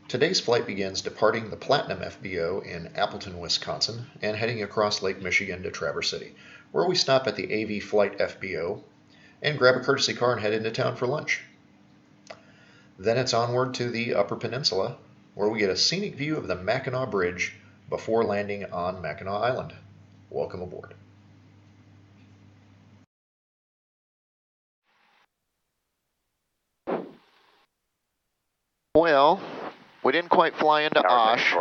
Today's flight begins departing the Platinum FBO in Appleton, Wisconsin, and heading across Lake Michigan to Traverse City, where we stop at the AV Flight FBO and grab a courtesy car and head into town for lunch. Then it's onward to the Upper Peninsula, where we get a scenic view of the Mackinac Bridge before landing on Mackinac Island. Welcome aboard. Well, we didn't quite fly into Osh.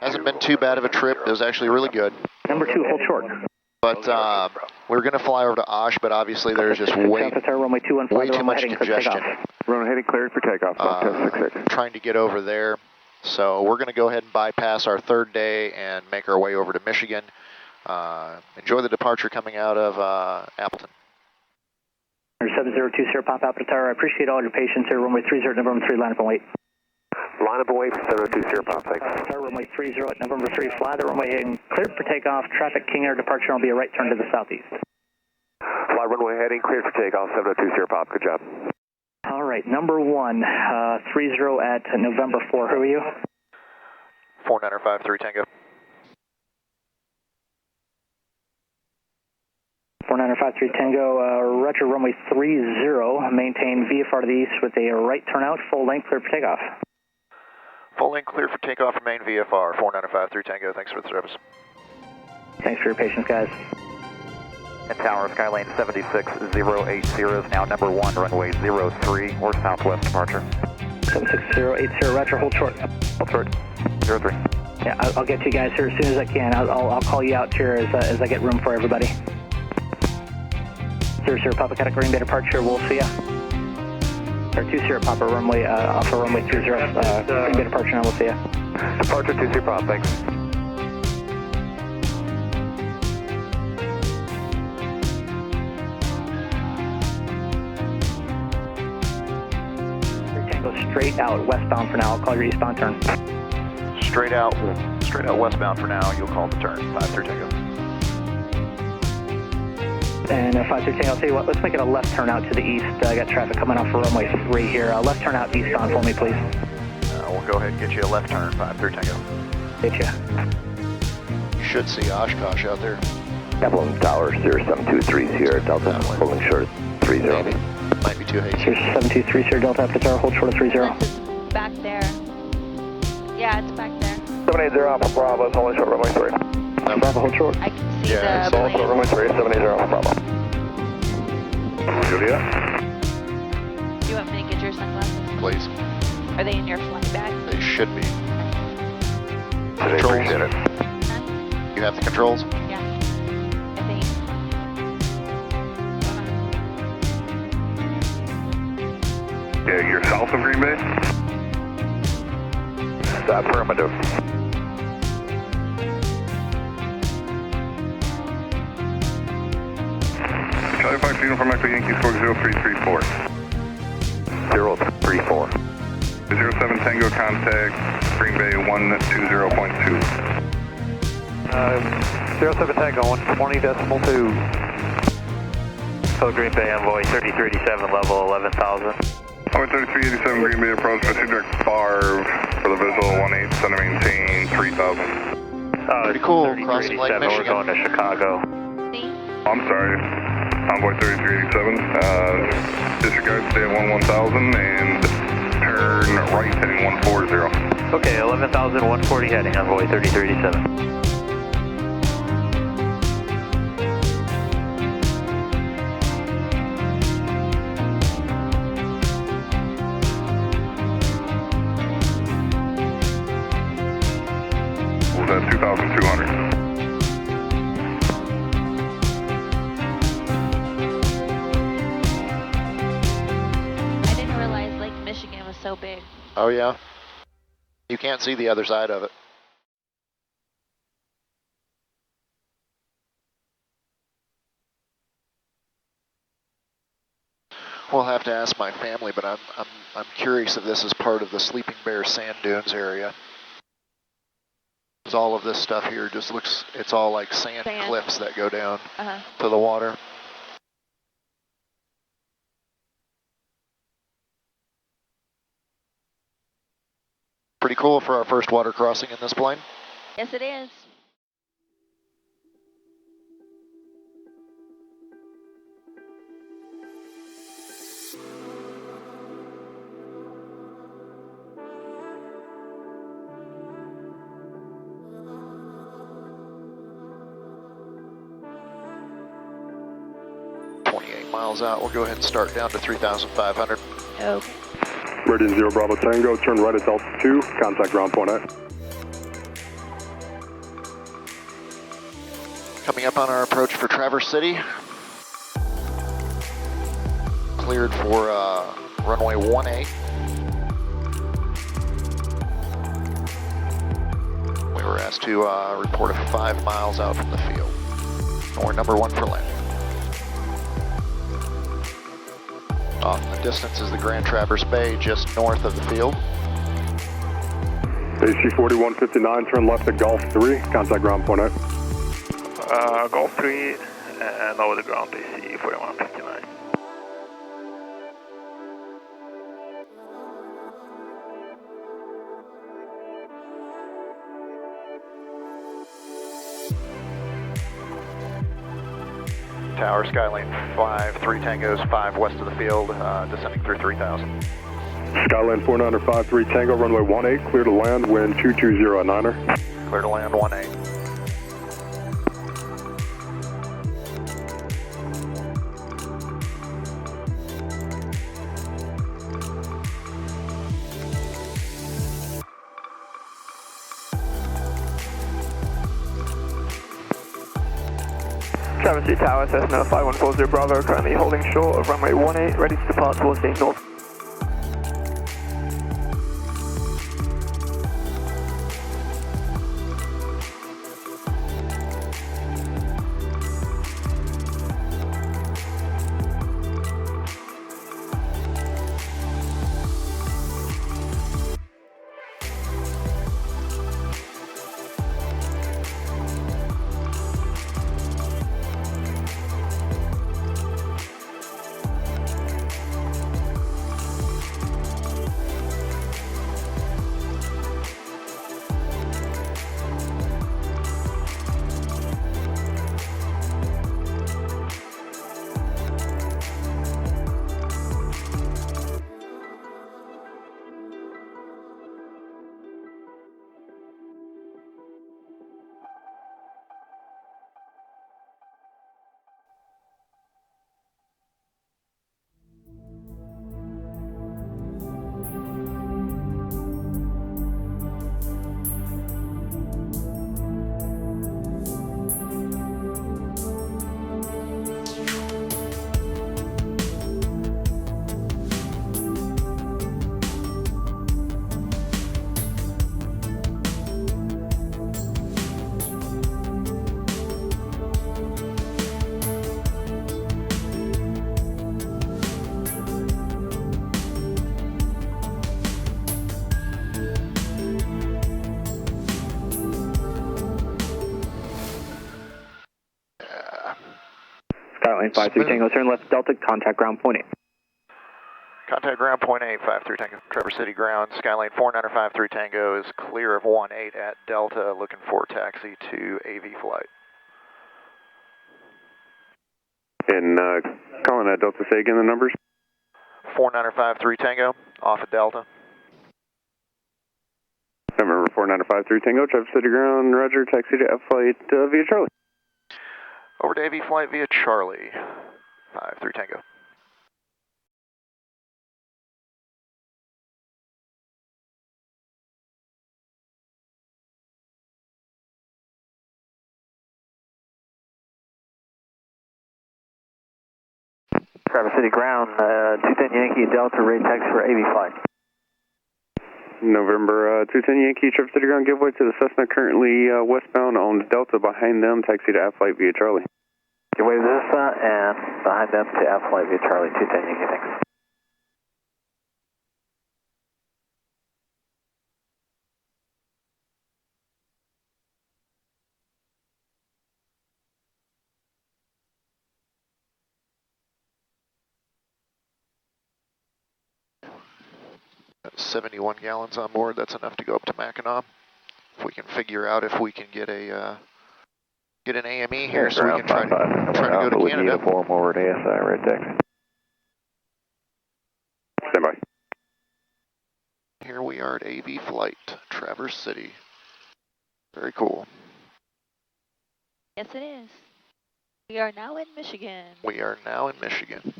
Hasn't been too bad of a trip. It was actually really good. Number 2, hold short. But we were going to fly over to Osh, but obviously there's just way too much congestion. Runway heading cleared for takeoff. Trying to get over there. So we're going to go ahead and bypass our third day and make our way over to Michigan. Enjoy the departure coming out of Appleton. 7020 Pop Appleton Tower. I appreciate all your patience here. Runway 30 November 3, line up and wait. Line up and wait for 7020 Pop, thanks. Runway 30 at November 3, fly the runway heading cleared for takeoff. Traffic King Air departure will be a right turn to the southeast. Fly runway heading cleared for takeoff. 7020 Pop, good job. All right, number 1, 30 at November 4. Who are you? 4953 Tango. 4953 Tango, retro runway 30, maintain VFR to the east with a right turnout, full length, clear for takeoff. Full length, clear for takeoff, remain VFR, 4953 Tango, thanks for the service. Thanks for your patience, guys. And Tower, Skylane 76080 is now number 1, runway 03, or southwest departure. 76080, retro, hold short. Hold short, 03. Yeah, I'll get to you guys here as soon as I can. I'll call you out here as I get room for everybody. 00 Papa Cata Green Bay departure, we'll see ya. Or 20 Papa runway, Alpha runway 20, Green Bay departure, now we'll see ya. Departure 20 Pop, thanks. Tango straight out, westbound for now. I'll call your eastbound turn. Straight out westbound for now, you'll call the turn, 53 Tango. And 53 Tango, I'll tell you what, let's make it a left turn out to the east. I got traffic coming off for runway 3 here. Left turn out eastbound for me, please. We'll go ahead and get you a left turn, 53 Tango. Get you. You should see Oshkosh out there. Appleton Tower, 0723 Sierra Delta, holding short 30. Maybe. Might be too hasty. 0723 Sierra Delta, Appleton Tower, hold short of 30. It's back there. Yeah, it's back there. 780 Alpha Bravo, it's only short runway 3. Bravo, hold short. I can see Yeah, the All short runway 3, 780 Alpha Bravo. Julia? Do you want me to get your sunglasses? Please. Are they in your flight bag? They should be. Today, appreciate it. Huh? You have the controls? Yeah. I think. Yeah, you're south of Green Bay? Affirmative. Charlie 5 Uniform Echo Yankee Squawk 0334. 034. 07 Tango contact Green Bay 120.2. 07 Tango, 120.2. So Green Bay envoy 3387, level 11,000. Runway 3387 Green Bay approach, proceed direct bar for the visual 18, center maintain 3000. Pretty cool, crossing Lake Michigan. We're going to Chicago. See? I'm sorry, Envoy 3387, disregard, stay at 1000 and turn right heading 140. Okay, 11,140 heading, Envoy 3387. Was at 2,200. I didn't realize Lake Michigan was so big. Oh yeah. You can't see the other side of it. We'll have to ask my family, but I'm curious if this is part of the Sleeping Bear Sand Dunes area. Because all of this stuff here just looks, it's all like sand cliffs that go down to the water. pretty cool for our first water crossing in this plane. Yes, it is. Miles out, we'll go ahead and start down to 3,500. Okay. Meridian 0 Bravo Tango, turn right at Delta 2, contact ground point 8. Coming up on our approach for Traverse City. Cleared for runway 18. We were asked to report 5 miles out from the field. And we're number 1 for landing. Off in the distance is the Grand Traverse Bay, just north of the field. AC 4159, turn left at Golf 3, contact ground point 8. Golf 3, and over the ground AC 4159. Tower, Skylane 5, 3 Tangos, 5 west of the field, descending through 3,000. Skyline 4953 Tango, runway 18, clear to land, wind 220 at 9er. Clear to land 18. Traverse City Tower, Cessna 5140 Bravo, currently holding short of runway 18, ready to depart towards the north. Skyline 53 Tango, turn left Delta, contact ground point 8. Contact ground point 8, 53 Tango, Traverse City ground. Skyline 4953 Tango is clear of 18 at Delta, looking for taxi to AV flight. And calling at Delta, say again the numbers. 4953 Tango, off at Delta. Remember 4953 Tango, Traverse City ground, roger, taxi to F flight via Charlie. Over to AV flight via Charlie, 53 Tango. Traverse City ground, 210 Yankee Delta, rate taxi for AV flight. November 210 Yankee, Traverse City ground, give way to the Cessna, currently westbound on Delta, behind them, taxi to F flight via Charlie. Give way to the Cessna, and behind them to F flight via Charlie, 210 Yankee, thanks. 71 gallons on board. That's enough to go up to Mackinac. If we can figure out if we can get an AME here, so we can try to go to Canada. Uniform over at ASI, red taxi. Stand by. Here we are at AV Flight, Traverse City. Very cool. Yes, it is. We are now in Michigan. We are now in Michigan.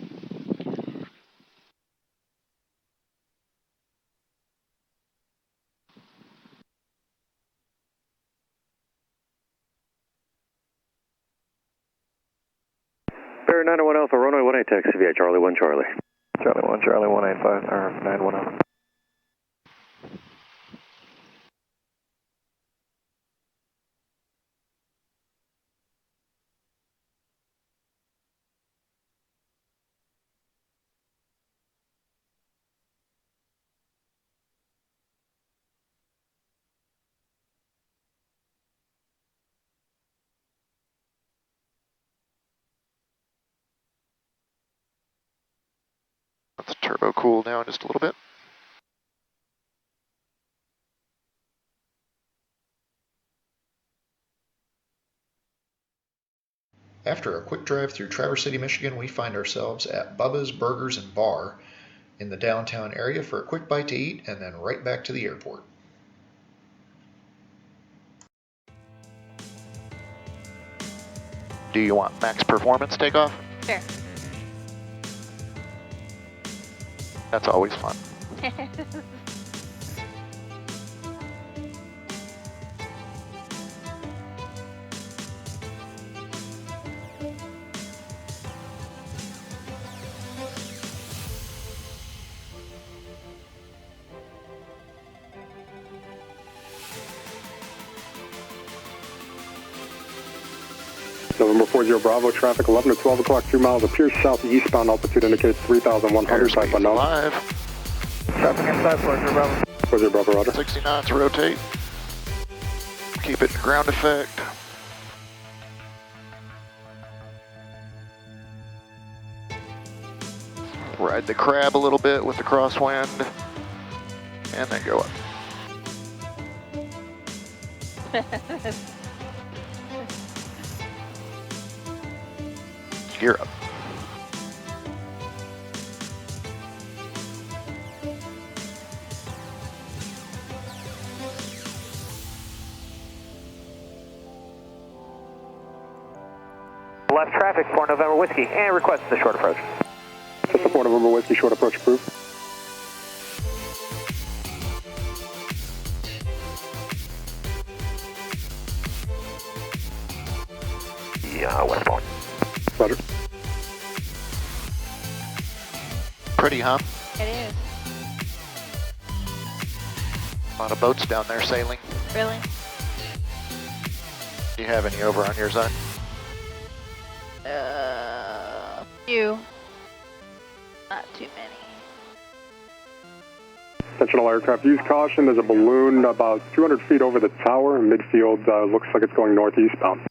Bear 901 Alpha, runway 18, taxi via Charlie 1 Charlie. Charlie 1 Charlie 185, or 910. Let's turbo cool down just a little bit. After a quick drive through Traverse City, Michigan, we find ourselves at Bubba's Burgers and Bar in the downtown area for a quick bite to eat and then right back to the airport. Do you want max performance takeoff? Sure. That's always fun. November 40 Bravo, traffic 11 to 12 o'clock, 2 miles, appears southeastbound, altitude indicates 3,100, type unknown. Live. Traffic inside, 40 Bravo. 40 Bravo, roger. 60 knots, rotate. Keep it in ground effect. Ride the crab a little bit with the crosswind, and then go up. Gear up. Left traffic for November Whiskey and request the short approach. 4 November Whiskey, short approach approved. Yeah, westbound. Roger. Pretty, huh? It is. A lot of boats down there sailing. Really? Do you have any over on your zone? Few. Not too many. Attention all aircraft, use caution. There's a balloon about 200 feet over the tower in midfield. Looks like it's going northeastbound.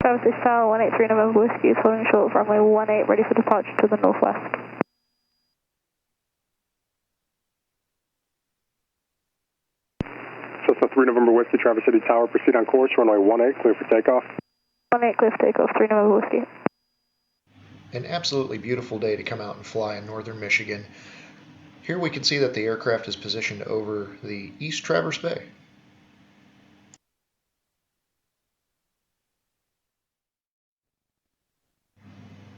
Travis Tower 183 November Whiskey is holding short of runway 18, ready for departure to the northwest. Cessna 3 November Whiskey, Traverse City Tower, proceed on course, runway 18, clear for takeoff. 18 clear for takeoff, 3 November Whiskey. An absolutely beautiful day to come out and fly in northern Michigan. Here we can see that the aircraft is positioned over the East Traverse Bay.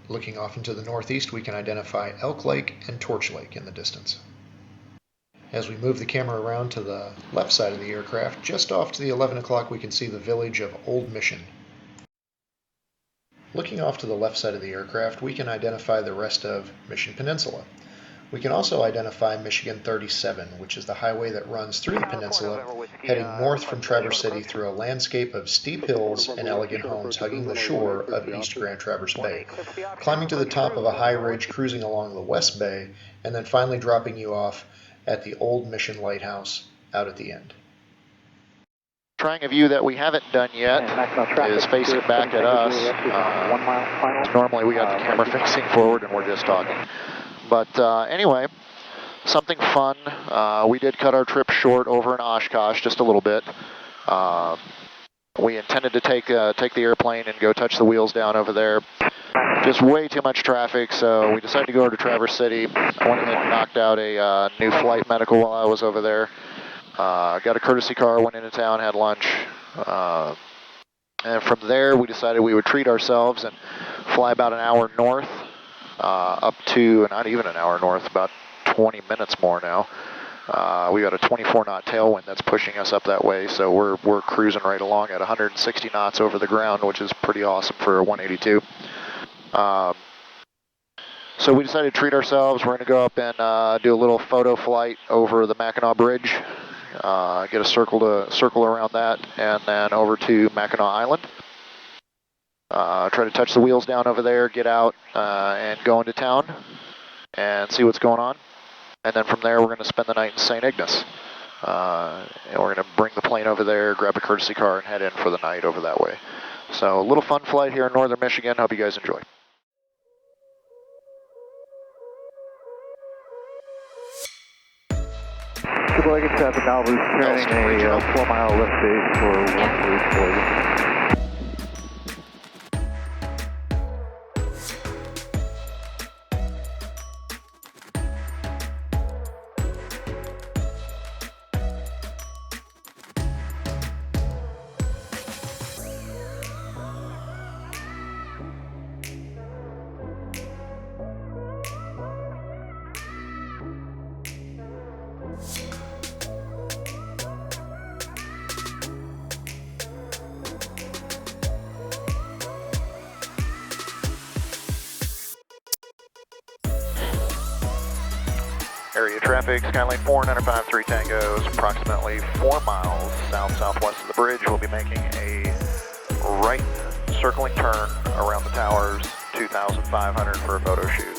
Looking off into the northeast, we can identify Elk Lake and Torch Lake in the distance. As we move the camera around to the left side of the aircraft, just off to the 11 o'clock, we can see the village of Old Mission. Looking off to the left side of the aircraft, we can identify the rest of Mission Peninsula. We can also identify Michigan 37, which is the highway that runs through the peninsula, heading north from Traverse City through a landscape of steep hills and elegant homes hugging the shore of East Grand Traverse Bay, climbing to the top of a high ridge, cruising along the West Bay, and then finally dropping you off at the Old Mission Lighthouse out at the end. Trying a view that we haven't done yet is facing back at us. 1 mile final. Normally we got the camera facing forward and we're just talking. But anyway, something fun. We did cut our trip short over in Oshkosh just a little bit. We intended to take the airplane and go touch the wheels down over there. Just way too much traffic, so we decided to go over to Traverse City. I went ahead and knocked out a new flight medical while I was over there. Got a courtesy car, went into town, had lunch. And from there, we decided we would treat ourselves and fly about an hour north, up to, not even an hour north, about 20 minutes more now. We got a 24-knot tailwind that's pushing us up that way, so we're cruising right along at 160 knots over the ground, which is pretty awesome for a 182. So we decided to treat ourselves. We're going to go up and do a little photo flight over the Mackinac Bridge, get a circle around that, and then over to Mackinac Island. Try to touch the wheels down over there, get out, and go into town and see what's going on. And then from there, we're going to spend the night in St. Ignace. And we're going to bring the plane over there, grab a courtesy car, and head in for the night over that way. So a little fun flight here in northern Michigan. Hope you guys enjoy. Good traffic, Malibu's carrying a 4-mile lift base for 134. Area traffic, Skylane 4953 Tangos, approximately 4 miles south-southwest of the bridge. We'll be making a right circling turn around the towers, 2,500 for a photo shoot.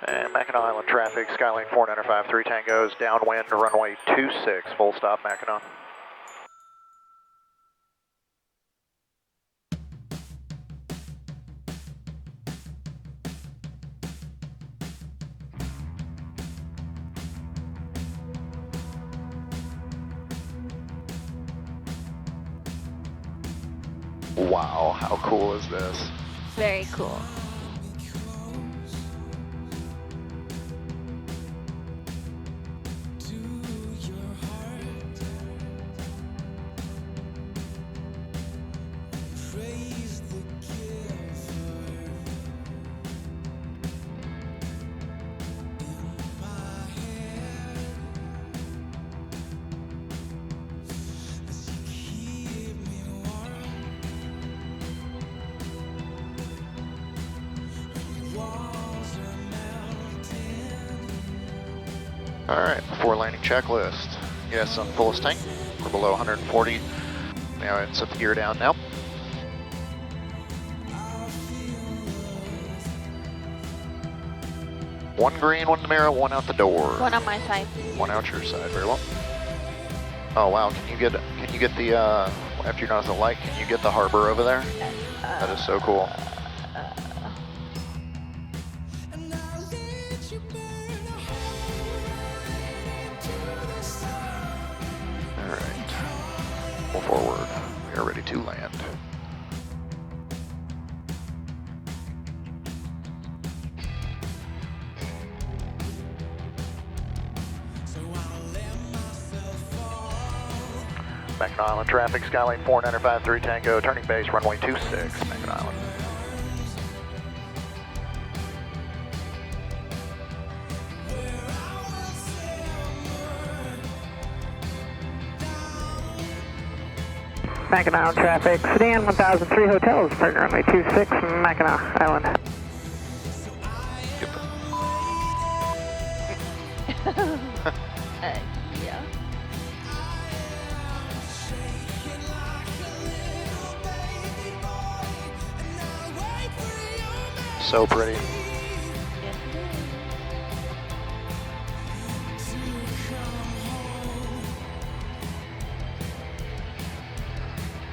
And Mackinac Island traffic, Skylane 4953 Tangos, downwind, runway 26, full stop Mackinac. Wow, how cool is this? Very cool. Alright, before landing checklist. Yes, on fullest tank. We're below 140. Now it's set the gear down now. One green, one in the mirror, one out the door. One on my side. One out your side, very well. Oh wow, can you get the, after you're done with the light, can you get the harbor over there? That is so cool. Alright, pull forward. We are ready to land. Mackinac Island traffic, Skylane 4953 Tango, turning base, runway 26, Mackinac Island. Mackinac Island traffic, Sedan 1003 Hotels, partner runway 26, Mackinac Island. Yeah. So pretty. Yes, it is.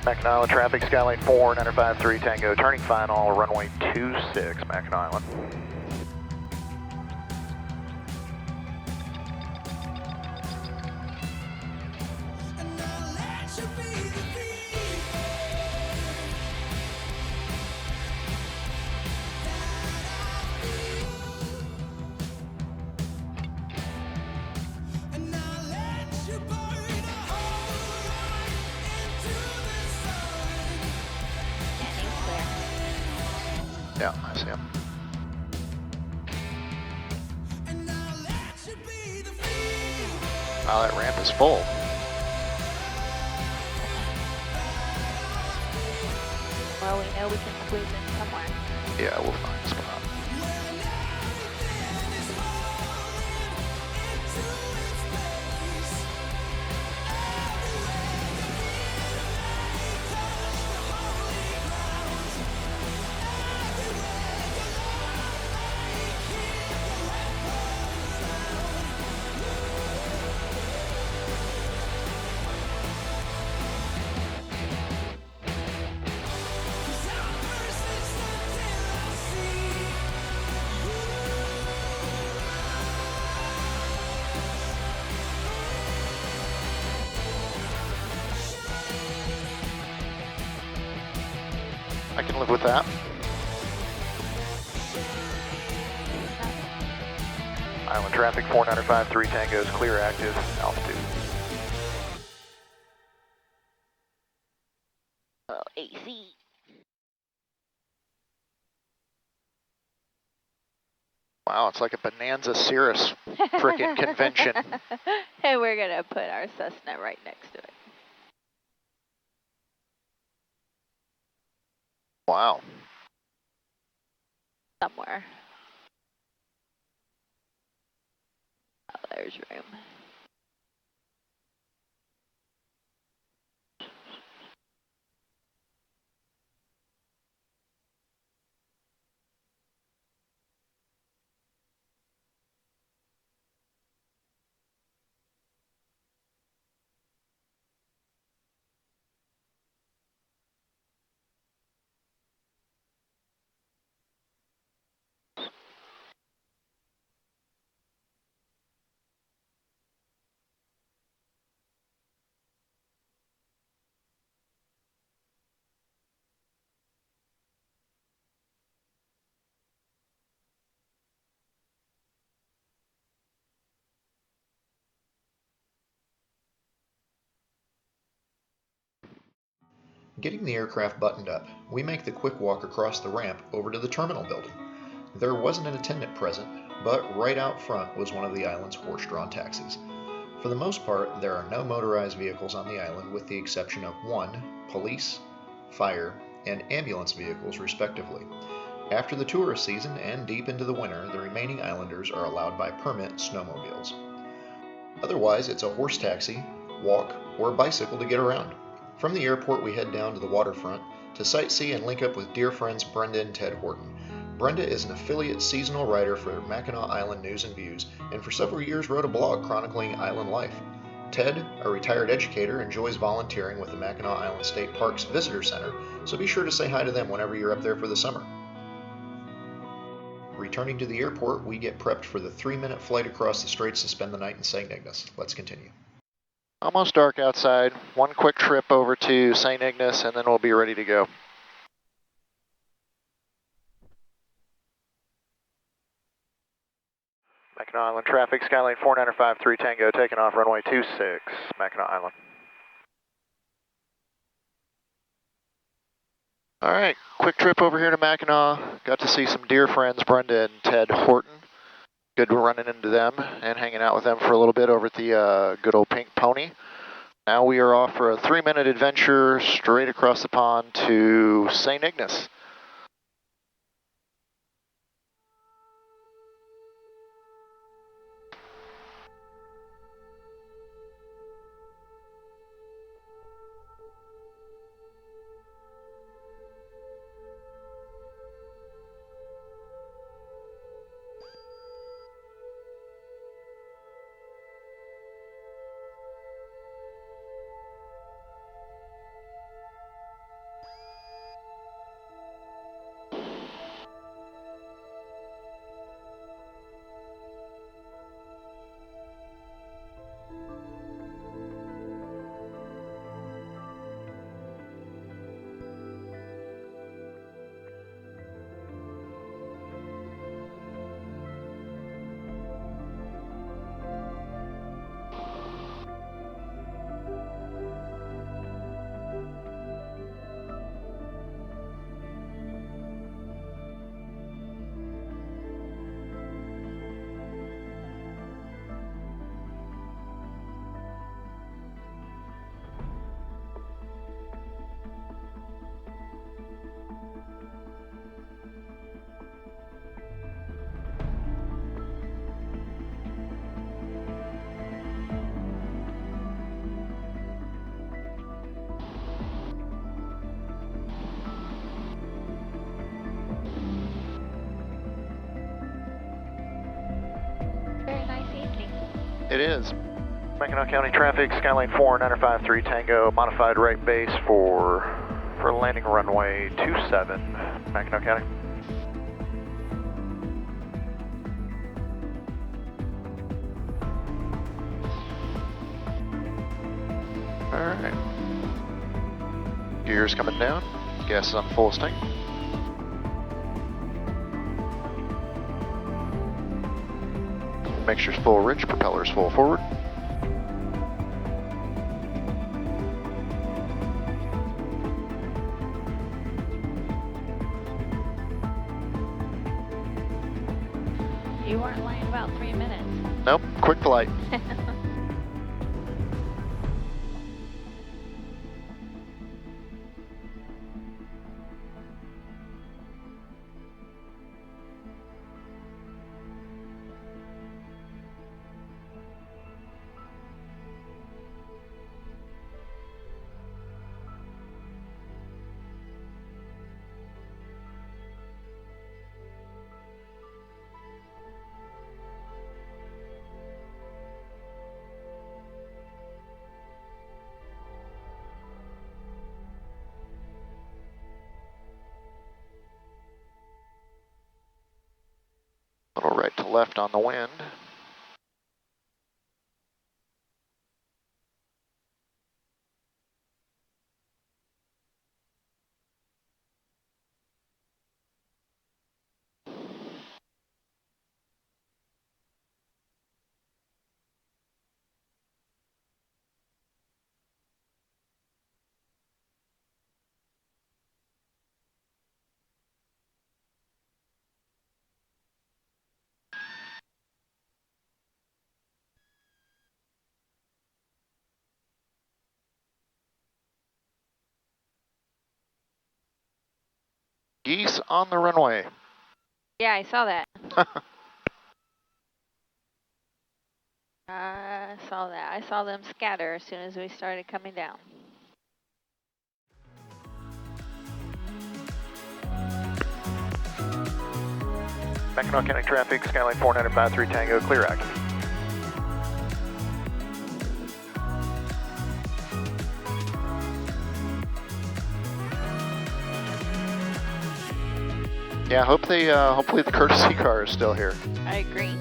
Mackinac Island traffic, Skylane 4953 Tango, turning final, runway 26, Mackinac Island. Yeah, I see him. Wow, that ramp is full. Well, we know we can squeeze in somewhere. Yeah, we'll find a spot. I can live with that. Island traffic 4953 Tango's clear, active, altitude. Oh, AC. Wow, it's like a Bonanza Cirrus frickin' convention. And we're gonna put our Cessna right next to it. Wow. Somewhere. Oh, there's room. Getting the aircraft buttoned up, we make the quick walk across the ramp over to the terminal building. There wasn't an attendant present, but right out front was one of the island's horse-drawn taxis. For the most part, there are no motorized vehicles on the island with the exception of one, police, fire, and ambulance vehicles respectively. After the tourist season and deep into the winter, the remaining islanders are allowed by permit snowmobiles. Otherwise, it's a horse taxi, walk, or a bicycle to get around. From the airport, we head down to the waterfront to sightsee and link up with dear friends Brenda and Ted Horton. Brenda is an affiliate seasonal writer for Mackinac Island News and Views, and for several years wrote a blog chronicling island life. Ted, a retired educator, enjoys volunteering with the Mackinac Island State Parks Visitor Center, so be sure to say hi to them whenever you're up there for the summer. Returning to the airport, we get prepped for the 3-minute flight across the straits to spend the night in St. Ignace. Let's continue. Almost dark outside. One quick trip over to St. Ignace, and then we'll be ready to go. Mackinac Island traffic, Skyline 4953 Tango, taking off runway 26, Mackinac Island. All right, quick trip over here to Mackinac. Got to see some dear friends, Brenda and Ted Horton. Good running into them and hanging out with them for a little bit over at the good old Pink Pony. Now we are off for a 3-minute adventure straight across the pond to St. Ignace. It is. Mackinac County traffic, Skyline 4953 Tango, modified right base for landing runway 27, Mackinac County. All right. Gears coming down, gas is on full tank. Mixture's full rich, propeller's full forward. You weren't lying about 3 minutes. Nope, quick flight. Little right to left on the wind. Geese on the runway. Yeah, I saw that. I saw that. I saw them scatter as soon as we started coming down. Mackinac County traffic, Skyline 4953 Tango, clear active. Yeah, hopefully the courtesy car is still here. I agree.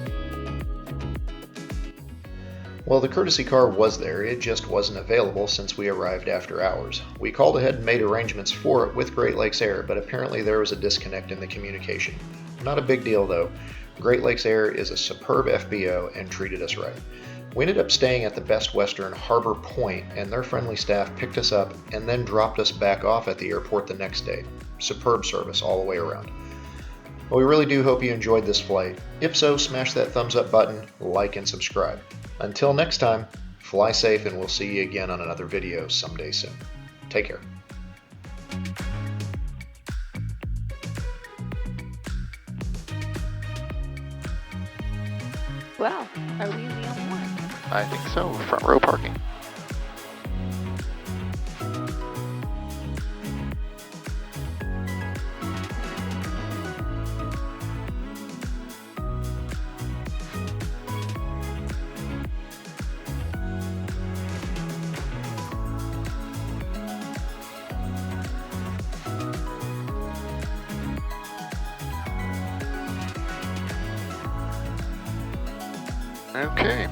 Well, the courtesy car was there, it just wasn't available since we arrived after hours. We called ahead and made arrangements for it with Great Lakes Air, but apparently there was a disconnect in the communication. Not a big deal though. Great Lakes Air is a superb FBO and treated us right. We ended up staying at the Best Western Harbor Point, and their friendly staff picked us up and then dropped us back off at the airport the next day. Superb service all the way around. Well, we really do hope you enjoyed this flight. If so, smash that thumbs up button, like, and subscribe. Until next time, fly safe, and we'll see you again on another video someday soon. Take care. Well, are we the only one? I think so, front row parking. Okay.